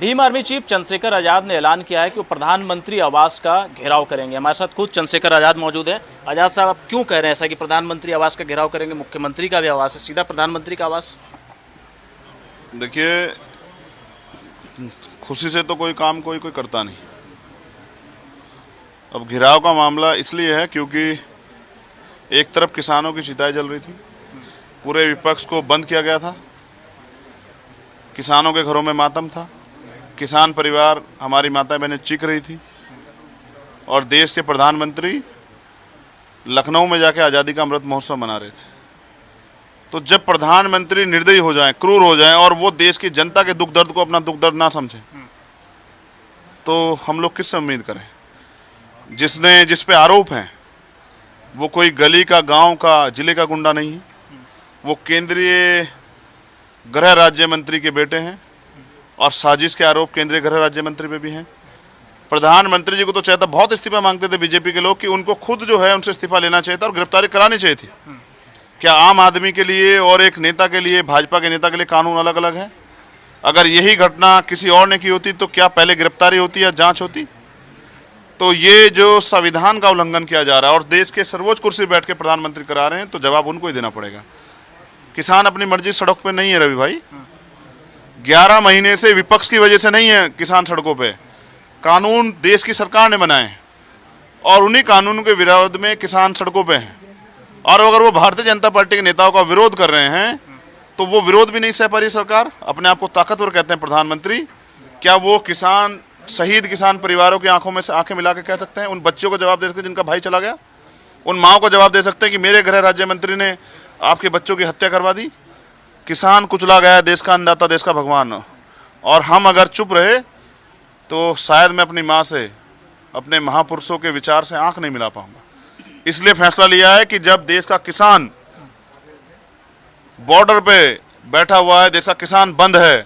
Bhim army chief Chandrashekhar Azad ने ऐलान किया है कि वो प्रधानमंत्री आवास का घेराव करेंगे। हमारे साथ खुद चंद्रशेखर आजाद मौजूद है। आजाद साहब, आप क्यों कह रहे हैं ऐसा कि प्रधानमंत्री आवास का घेराव करेंगे? मुख्यमंत्री का भी आवास है, सीधा प्रधानमंत्री का आवास। देखिए, खुशी से तो कोई काम कोई करता नहीं। अब घेराव का मामला इसलिए है क्योंकि एक तरफ किसानों की चिताएं जल रही थी, पूरे विपक्ष को बंद किया गया था, किसानों के घरों में मातम था, किसान परिवार, हमारी माता बहनें चीख रही थी, और देश के प्रधानमंत्री लखनऊ में जाके आज़ादी का अमृत महोत्सव मना रहे थे। तो जब प्रधानमंत्री निर्दयी हो जाएं, क्रूर हो जाएं और वो देश की जनता के दुख दर्द को अपना दुख दर्द ना समझें, तो हम लोग किससे उम्मीद करें? जिस पे आरोप हैं वो कोई गली का, गांव का, जिले का गुंडा नहीं है, वो केंद्रीय गृह राज्य मंत्री के बेटे हैं और साजिश के आरोप केंद्रीय गृह राज्य मंत्री पे भी हैं। प्रधानमंत्री जी को तो चाहता, बहुत इस्तीफा मांगते थे बीजेपी के लोग कि उनको खुद जो है उनसे इस्तीफा लेना चाहिए था और गिरफ्तारी करानी चाहिए थी। क्या आम आदमी के लिए और एक नेता के लिए, भाजपा के नेता के लिए कानून अलग अलग है? अगर यही घटना किसी और ने की होती तो क्या पहले गिरफ्तारी होती या जांच होती? तो ये जो संविधान का उल्लंघन किया जा रहा है और देश के सर्वोच्च कुर्सी बैठ के प्रधानमंत्री करा रहे हैं, तो जवाब उनको ही देना पड़ेगा। किसान अपनी मर्जी सड़क पे नहीं है रवि भाई। 11 महीने से विपक्ष की वजह से नहीं है किसान सड़कों पे, कानून देश की सरकार ने बनाए हैं और उन्हीं कानूनों के विरोध में किसान सड़कों पे हैं। और अगर वो भारतीय जनता पार्टी के नेताओं का विरोध कर रहे हैं तो वो विरोध भी नहीं सह पा रही सरकार। अपने आप को ताकतवर कहते हैं प्रधानमंत्री, क्या वो किसान, शहीद किसान परिवारों की आंखों में से आंखें मिला के कह सकते हैं? उन बच्चों को जवाब दे सकते हैं जिनका भाई चला गया? उन माओ को जवाब दे सकते हैं कि मेरे गृह राज्य मंत्री ने आपके बच्चों की हत्या करवा दी? किसान कुचला गया, देश का अन्नदाता, देश का भगवान, और हम अगर चुप रहे तो शायद मैं अपनी माँ से, अपने महापुरुषों के विचार से आंख नहीं मिला पाऊंगा। इसलिए फैसला लिया है कि जब देश का किसान बॉर्डर पे बैठा हुआ है, देश का किसान बंद है,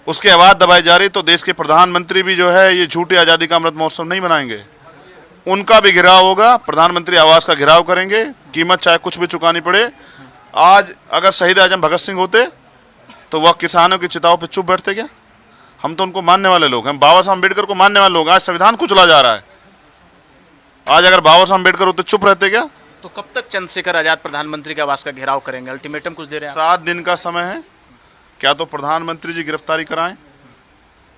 उसकी आवाज दबाई जा रही, तो देश के प्रधानमंत्री भी जो है ये झूठी आज़ादी का अमृत महोत्सव नहीं मनाएंगे। उनका भी घेराव होगा, प्रधानमंत्री आवास का घेराव करेंगे, कीमत चाहे कुछ भी चुकानी पड़े। आज अगर शहीद आजम भगत सिंह होते तो वह किसानों की चिताओं पे चुप बैठते क्या? हम तो उनको मानने वाले लोग हैं, बाबा साहब अम्बेडकर को मानने वाले लोग। आज संविधान कुचला जा रहा है, आज अगर बाबा साहब अम्बेडकर होते चुप रहते क्या? तो कब तक चंद्रशेखर आजाद प्रधानमंत्री के आवास का घेराव करेंगे? अल्टीमेटम कुछ दे रहे हैं? 7 दिन का समय है। क्या तो प्रधानमंत्री जी गिरफ्तारी कराएं,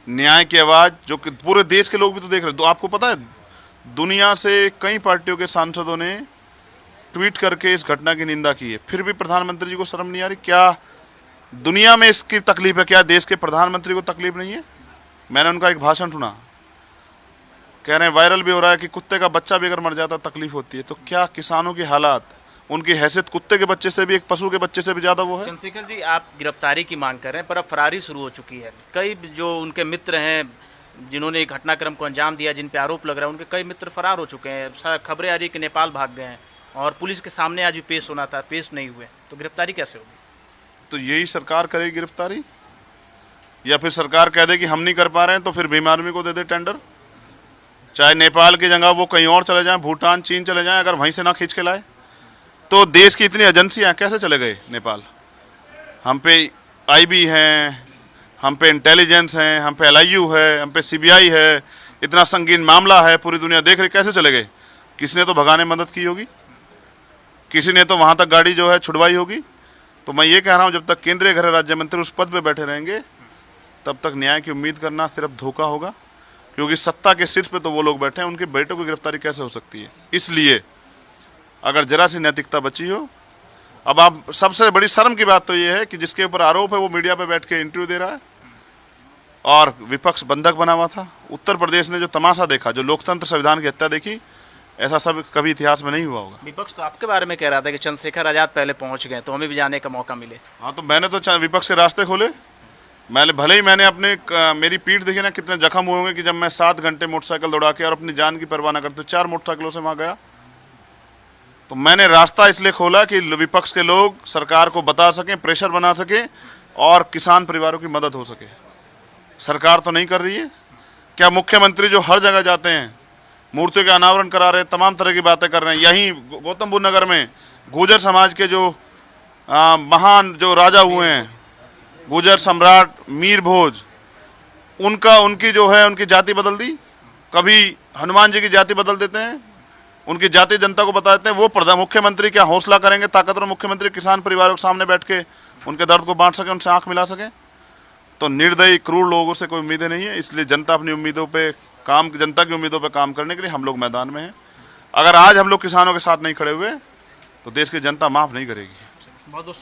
न्याय की आवाज जो कि पूरे देश के लोग भी तो देख रहे हैं। तो आपको पता है, दुनिया से कई पार्टियों के सांसदों ने ट्वीट करके इस घटना की निंदा की है, फिर भी प्रधानमंत्री जी को शर्म नहीं आ रही? क्या दुनिया में इसकी तकलीफ है, क्या देश के प्रधानमंत्री को तकलीफ नहीं है? मैंने उनका एक भाषण सुना, कह रहे हैं, वायरल भी हो रहा है कि कुत्ते का बच्चा भी अगर मर जाता तकलीफ होती है। तो क्या किसानों की हालात, उनकी हैसियत कुत्ते के बच्चे से भी, एक पशु के बच्चे से भी ज्यादा वो है? चंद्रशेखर जी, आप गिरफ्तारी की मांग कर रहे हैं, पर अब फरारी शुरू हो चुकी है। कई जो उनके मित्र हैं जिन्होंने घटनाक्रम को अंजाम दिया, जिन पे आरोप लग रहा है, उनके कई मित्र फरार हो चुके हैं। खबरें आ रही कि नेपाल भाग गए हैं और पुलिस के सामने आज भी पेश होना था, पेश नहीं हुए। तो गिरफ्तारी कैसे होगी? तो यही सरकार करेगी गिरफ्तारी, या फिर सरकार कह दे कि हम नहीं कर पा रहे हैं तो फिर भीम आर्मी को दे दे टेंडर। चाहे नेपाल की जगह वो कहीं और चले जाएं, भूटान, चीन चले जाएं, अगर वहीं से ना खींच के लाए तो देश की इतनी एजेंसियां कैसे चले गए नेपाल? हम पे आईबी हैं, हम पे इंटेलिजेंस हैं, हम पे LIU है, हम पे CBI है, इतना संगीन मामला है, पूरी दुनिया देख रही, कैसे चले गए? किसी ने तो भगाने में मदद की होगी, किसी ने तो वहाँ तक गाड़ी जो है छुड़वाई होगी। तो मैं ये कह रहा हूँ, जब तक केंद्रीय गृह राज्य मंत्री उस पद पे बैठे रहेंगे तब तक न्याय की उम्मीद करना सिर्फ धोखा होगा, क्योंकि सत्ता के शीर्ष पे तो वो लोग बैठे हैं, उनके बेटों की गिरफ्तारी कैसे हो सकती है? इसलिए अगर जरा सी नैतिकता बची हो, अब आप, सबसे बड़ी शर्म की बात तो ये है कि जिसके ऊपर आरोप है वो मीडिया पे बैठ के इंटरव्यू दे रहा है और विपक्ष बंधक बना हुआ था। उत्तर प्रदेश ने जो तमाशा देखा, जो लोकतंत्र संविधान की हत्या देखी, ऐसा सब कभी इतिहास में नहीं हुआ होगा। विपक्ष तो आपके बारे में कह रहा था कि चंद्रशेखर आजाद पहले पहुंच गए तो हमें भी जाने का मौका मिले। हाँ, तो मैंने तो विपक्ष के रास्ते खोले। भले ही मैंने मेरी पीठ देखी ना, कितने जख्म हुए होंगे कि जब मैं 7 घंटे मोटरसाइकिल दौड़ा के और अपनी जान की परवाह न करते 4 मोटरसाइकिलों से वहाँ गया। तो मैंने रास्ता इसलिए खोला कि विपक्ष के लोग सरकार को बता सकें, प्रेशर बना सकें और किसान परिवारों की मदद हो सके। सरकार तो नहीं कर रही है। क्या मुख्यमंत्री जो हर जगह जाते हैं, मूर्तियों के अनावरण करा रहे हैं, तमाम तरह की बातें कर रहे हैं, यहीं गौतम बुद्ध नगर में गुर्जर समाज के जो महान जो राजा हुए हैं, गुर्जर सम्राट मीर भोज, उनकी जो है उनकी जाति बदल दी, कभी हनुमान जी की जाति बदल देते हैं, उनकी जाति जनता को बता देते हैं। वो मुख्यमंत्री क्या हौसला करेंगे, ताकतवर मुख्यमंत्री किसान परिवारों के सामने बैठ के उनके दर्द को बांट सके, उनसे आंख मिला सके? तो निर्दयी क्रूर लोगों से कोई उम्मीदें नहीं है। इसलिए जनता अपनी उम्मीदों पे जनता की उम्मीदों पे काम करने के लिए हम लोग मैदान में हैं। अगर आज हम लोग किसानों के साथ नहीं खड़े हुए तो देश की जनता माफ नहीं करेगी। बहुत बहुत